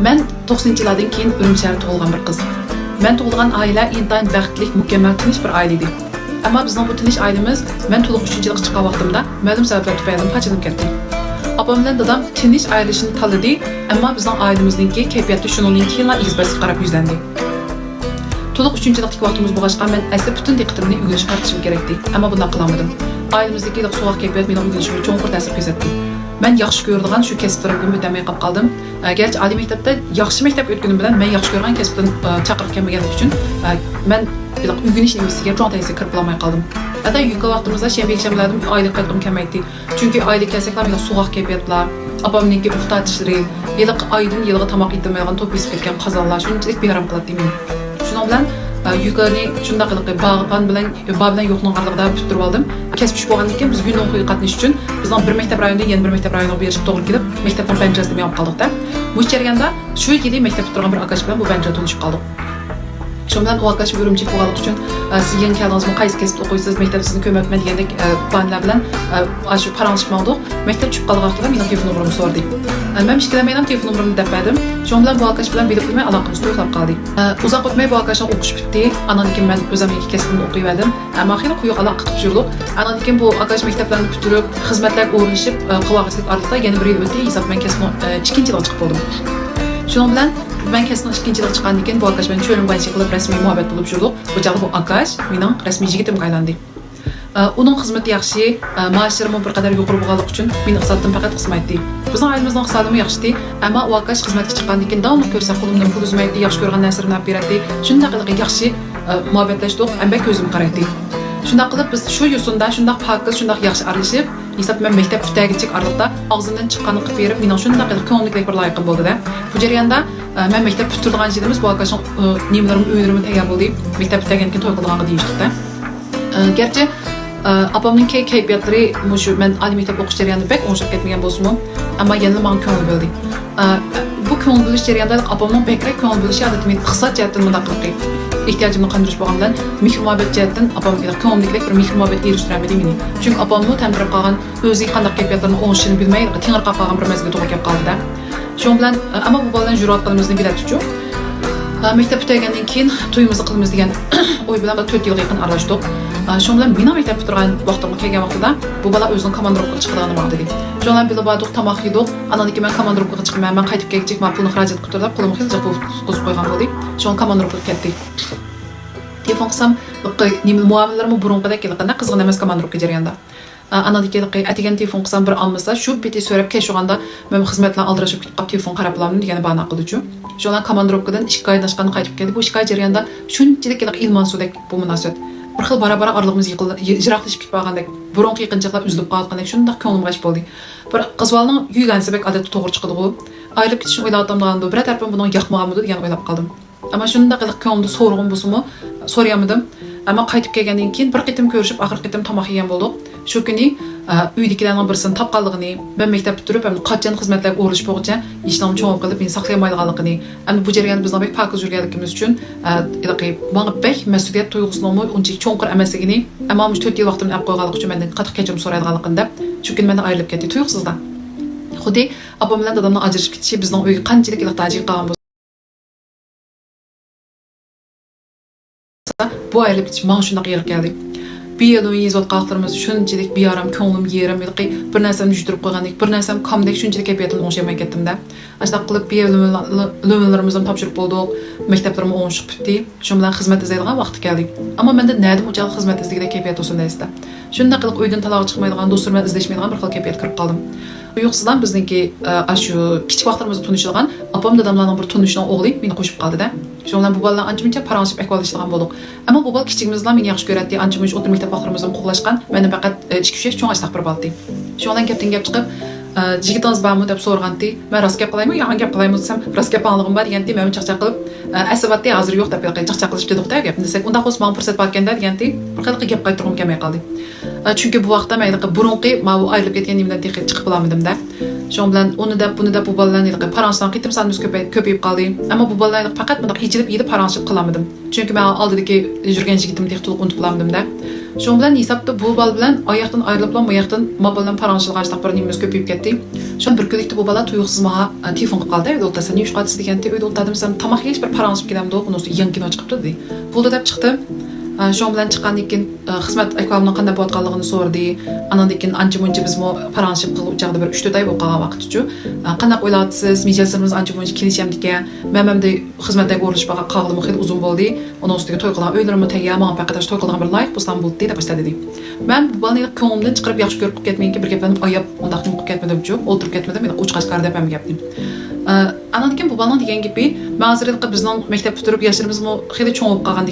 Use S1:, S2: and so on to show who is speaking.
S1: Ben 90-yillardan keyin Urumchi'da tug'ilgan bir qiz. Men tug'ilgan oila intayin baxtli, mukammal, tinch bir oila edi. Ammo bizning bu tinch oilamiz men to'liq 3-yilga chiqqan vaqtimda ma'lum sabablar tufayli pachilib ketdi. Opam bilan dadam tinch ayrılishni tanladi, ammo bizning oilamizningki kayfiyati shuningdan keyin izbasiz qarab yuzlandi. To'liq 3-yillik vaqtimiz bo'lg'achqa men asli butun diqqatimni o'rganishga qaratishim kerakdi, ammo bunday qilolmadim. Oilamizdagi sovuq kayfiyat mening o'rganishimga cho'nqur ta'sir ko'rsatdi. Ben yaxshi ko'radigan shu kasblarimga o'tamay qoldim. Gerçi oliy maktabda yaxshi maktab o'tganim bilan men yaxshi ko'rgan kasbdan chaqirib kelmaganlik uchun men o'rganish nimasiga cho'ng ta'sir kirib olmay qoldim. Hatta yuqori vaqtimizda shanba-yakshanbalardan oylik qaytqim kelmaydi. Chunki oylik kelsak men sovuq kayfiyatlar, opamninki uxtatishlari, yiliq oydan yilga tomoq yetilmaydigan to'p esib ketgan qozonlar shunchalik beharom qiladi men. Shuning bilan yuqori shunday qilib bog'ban bilan yo'qning orlig'ida bitirib oldim. Kasb ish bo'lgandan keyin biz gün o'qiy qatnash uchun bizning bir maktab rayonida yana bir maktab rayoniga berishib to'g'ri kelib, maktabning panjarasida men olib qoldik-da. Bu jarayonda shu yili maktabda turgan bir akash bilan bu panjara tanishib qoldik. Shu bilan u akash Urumchi bo'lganlik uchun siz yangi keldingizmi, qaysi kasbda o'qiysiz, maktab sizni ko'makman degandek planlar bilan shu paranglashmoqdik. Maktab tushib qolgan vaqtida mening telefon nomerimni so'radi. Men ishkilamayman telefon nomerimni deb berdim. Shu bilan bu akash bilan bilib qo'ymay aloqamiz to'xtab qoldi. Uzoq o'tmay bu akashning o'qish bitdi. Andan keyin men o'zimning kasbimni o'qiyverdim. Ammo xiyla quyuq aloqa qilib yurdik. Andan keyin bu akash maktablarni bitirib, xizmatlarga o'rnashib, qilvaqislik orqali yana bir yil o'tdi. Hisob men kasbim 2-yilga chiqib qoldim. Shuning bilan ben kasbdan 2-yilga chiqqandan keyin bu akash bilan cho'lim qilib rasmiy muhabbat bo'lib yurdik. Bu chog'da bu akash mening rasmiy yigitimga aylandi. Uning xizmati yaxshi, maoshlarim bir qadar yuqori bo'lganligi uchun meni hisobdan faqat qismaydi. Bizning ailamizning hisobi yaxshi, ammo u akash xizmatga chiqqandan keyin davomli ko'rsa qo'limdan pul uzmaydi, yaxshi ko'rgan narsalarni olib beradi. Shunday qilib yaxshi muhabbatlashdik, ammo ko'zim qaraydi. Shunday qilib biz shu yo'sinda shunday pokiz, shunday yaxshi aralashib, hisob men maktab butagichik oraliqda og'zimdan chiqqanini qilib berib, mening shunday qilib ko'ngillik bir loyiqim bo'ldi-da. Bu jarayonda men maktab bitirgan yilimiz bu akashning nemalarim, uylarim tayyor bo'ldi. Maktab butagandan keyin to'y qilganga deyishdi-da. Gerçi apamning kayfiyatlari shu men oliy maktab o'qish jarayonida bek o'ng'ishib ketmagan bo'lsa-mu, ammo yana menga ko'ngil bo'ldi. Bu ko'ngil bo'lish jarayonida apamning bekrak ko'ngil bo'lishi odatda men iqtisod jihatdan bunday qilib ehtiyojimni qandirish bo'lgandan mehr-muhabbat jihatdan apamga ko'ngillik bir mehr-muhabbat erishtirmadi meni. Chunki apamni tandirib qolgan o'ziga qanday kayfiyatlarni o'ng'ishini bilmay, tingirqab qolgan bir mazgilga to'g'ri kelib qoldi-da. Shuning bilan ammo bu boladan jur'at qilimizni biladi uchun maktab bitagandan keyin to'yimizni qilamiz degan o'y bilan 4 yilga yaqin aralashdik. Shuning bilan men maktab bitirgan vaqtimga kelgan vaqtida bu bola o'zining komandirovkaga chiqadiganini ma'lum dedi. Shuning bilan bilib tomoq yedik. Andan keyin men komandirovkaga chiqmayman, men qaytib kelgich, men pulni xarajat qilib turib, qo'limga hech qo'yib qo'ygan bo'ldi. Shuning komandirovkaga ketdik. Telefon qilsam, muammolarimiz burunqidek kelganda qizg'in emas komandirovka jarayonida. Andan keyin atigan telefon qilsam bir olmasa, shu biti so'rab kelishganda men xizmatlarni aldirashib ketib qolib telefon qarab olamdim degan bahona qildi-chu. Shuning komandirovkadan 2 oydan chiqqan qaytib keldi. Bu 2 oy jarayonida shunchalik ilmon sudek bu munosabat. Bir xil bara-bara orlig'imiz yiroqlashib ketib qolgandek, burunqi yaqinchiqlar uzilib qolgandek shunday ko'nglim g'ash bo'ldi. Bir qizvalning yuygansi bek odatda to'g'ri chiqdi-ku. Ayrılib ketishni o'ylayotgandim, bir tarafim buning yoqmaganmidi degan o'ylab qoldim. Ammo shunday qilib ko'nglimda so'rg'im bo'lsa-mu, so'rayolmadim. Ammo qaytib kelgandan keyin bir qitim ko'rishib, oxirgi qitim tomoq yegan bo'ldik. Shu kuni uydagilarning birisini topganligini, men maktab bitirib, ham qachon xizmatlarga o'rilish bo'yicha ishlarni cho'ngib qilib, meni saqlayolmaydiganligini, endi bu jarayonda bizning bek pokiz yurganligimiz uchun menga bek mas'uliyat tuyg'usining unchalik cho'nqir emasligini, ammo 4 yil vaqtimni olib qo'yganligi uchun mendan qattiq kechirim so'raydiganligini deb, shu kun mendan ayrilib ketdi tuyuqsizdan. Xuddi opam bilan dadamning ajrashib ketishi bizning uyga qanchalik iltijoy qilgan bu ayrilib ketish menga shunday qiyin keldi. Bir yıl yezot qalqlarımız shunchalik bearam ko'nglim yerim yo'q. Bir narsani yuttirib qo'ygandek, bir narsam kamdek shunchalik kayfiyatim o'ng'ishmay ketdim-da. Ashta qilib bir lo'minlarimizni topshirib bo'ldik. Maktablarim o'ng'ishib bitdi. Shu bilan xizmat izlaydigan vaqti keldi. Ammo menda nima uchun xizmat izlagan kayfiyat o'sin deysiz. Shunda qilib uydan taloq chiqmaydigan, do'stlarni izlashmaydigan bir xil kayfiyat kirib qoldim. Yo'qsizdan bizniki shu kichik vaqtlarimizda tunishilgan opam dadamlarning bir tunishining o'g'li meni qo'shib qoldi-da. Shundan bu bolalar ancha-muncha paranglashib ahvollashgan bo'ldik. Ammo bu bola kichigimizdan meni yaxshi ko'radi, ancha-muncha o'tir maktab vaqtlarimizdan qo'g'lashgan, meni faqat 2-3 cho'ng ashtaq bir bo'ldi. Shundan gapdan gap chiqib, "Jigitingiz bormi?" deb so'ragandi. Men rost gap qilaymi, yo'q gap qilaymi desam, rost gapligim bor deganda, men chaqchaq qilib, "Asabatda hozir yo'q" deb chaqchaq qilib dedik-da gapni desak, unda qo's men fursat berganda deganda, bir qanday gap qaytarib kelmay qoldi. Chunki bu vaqtda men burunqi men bu ayrilib ketgan nimdan chiqib olmadim-da. Shuning bilan uni deb buni deb bu bolalarni paranglashdan qitim sanimiz ko'payib qoldi. Ammo bu bolalarni faqat bunday ichilib yedib paranglashib qilamadim. Chunki men oldidagi yurgan yigitimni to'liq unutib qolmadim-da. Şoň bilen hesapda bu bal bilen ayaktan ayrılıp bu ayaktan mobildan parançılgaçlyk bir nimemiz köpüyüp ketdi. Şoň bir günlükde bu bala tuýuksuz maha telefon qyp galdy. Evde otarsam ýuş gatsy degende evde otadım sen tamak ýeş bir parançyp gidemdi. Onu ýan kino çykypdy dedi. Bulda dep çykdy. Şoň bilen çykandan keyin hyzmat aýkalymyň kандай bolatganlygyny sordy. Andan keyin ança-munça biz mo parançyp kılıp uçagda bir 3-4 ay bolup galgan wagt üçin. Qanday oýlatysiz? Mijasymyz ança-munça kilişem diken. Mememde hyzmatda görüşüp gaglym hili uzun boldy. Onun üstüne toy kılan öýlerimi täýär, maňa pakataş toy kılgan bir laýyk bolsam boldy diýip başlady dedi. Men bu balany köňümden çykyryp ýaxşy görüp ketmeýinki bir geplerini aýap ondaq nym ketmedim jok, olturup ketmedim, men uçgaçkar dep hem gepdim. Andan keyin bu balanyň digen gepi, mazirlik bizning mekdep bitirip ýaşlarymyz mo hili çoň bolup galgan